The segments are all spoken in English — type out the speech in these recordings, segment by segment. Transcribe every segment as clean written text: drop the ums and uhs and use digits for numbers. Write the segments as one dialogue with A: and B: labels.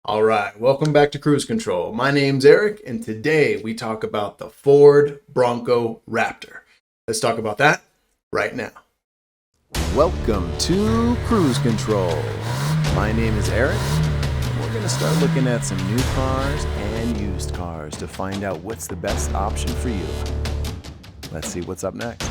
A: All right, welcome back to Cruise Control. My name's Eric, and today we talk about the Ford Bronco Raptor. Let's talk about that right now.
B: Welcome to Cruise Control. My name is Eric. We're going to start looking at some new cars and used cars to find out what's the best option for you. Let's see what's up next.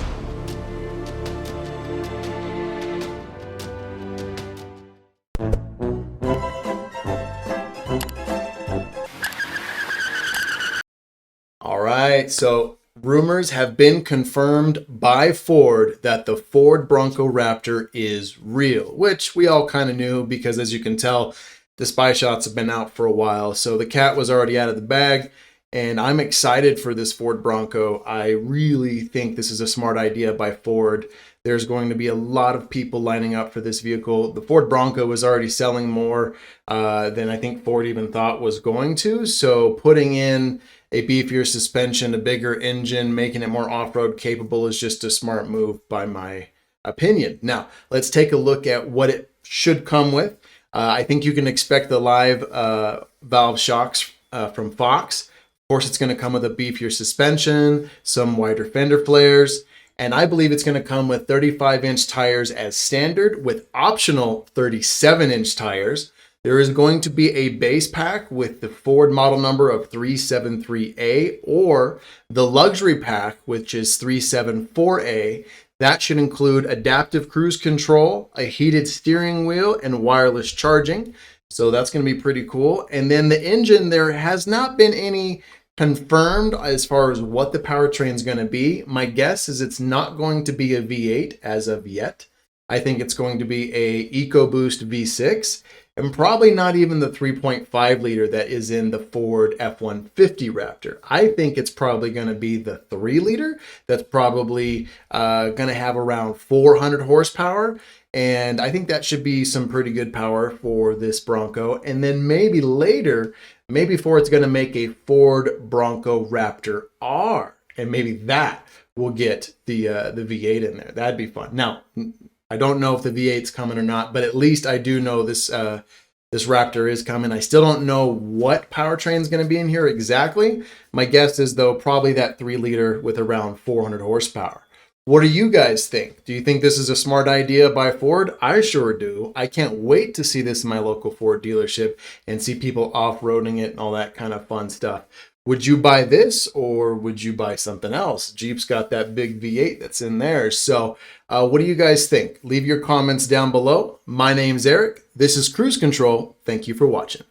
A: All right, so rumors have been confirmed by Ford that the Ford Bronco Raptor is real, which we all kind of knew because, as you can tell, the spy shots have been out for a while. So the cat was already out of the bag, and I'm excited for this Ford Bronco. I really think this is a smart idea by Ford. There's going to be a lot of people lining up for this vehicle. The Ford Bronco was already selling more than I think Ford even thought was going to. So putting in a beefier suspension, a bigger engine, making it more off-road capable is just a smart move by my opinion. Now, let's take a look at what it should come with. I think you can expect the live valve shocks from Fox. Of course, it's going to come with a beefier suspension, some wider fender flares, and I believe it's going to come with 35-inch tires as standard with optional 37-inch tires. There is going to be a base pack with the Ford model number of 373A or the luxury pack, which is 374A. That should include adaptive cruise control, a heated steering wheel, and wireless charging. So that's going to be pretty cool. And then the engine, there has not been any confirmed as far as what the powertrain is going to be. My guess is it's not going to be a V8 as of yet. I think it's going to be a EcoBoost V6. And probably not even the 3.5 liter that is in the Ford F-150 Raptor. I think it's probably going to be the 3 liter that's probably going to have around 400 horsepower. And I think that should be some pretty good power for this Bronco. And then maybe later, maybe Ford's going to make a Ford Bronco Raptor R. And maybe that will get the V8 in there. That'd be fun. Now, I don't know if the V8's coming or not, but at least I do know this this Raptor is coming. I still don't know what powertrain is going to be in here exactly. My guess is, though, probably that 3 liter with around 400 horsepower. What do you guys think? Do you think this is a smart idea by Ford? I sure do. I can't wait to see this in my local Ford dealership and see people off-roading it and all that kind of fun stuff. Would you buy this or would you buy something else? Jeep's got that big V8 that's in there. So what do you guys think? Leave your comments down below. My name's Eric. This is Cruise Control. Thank you for watching.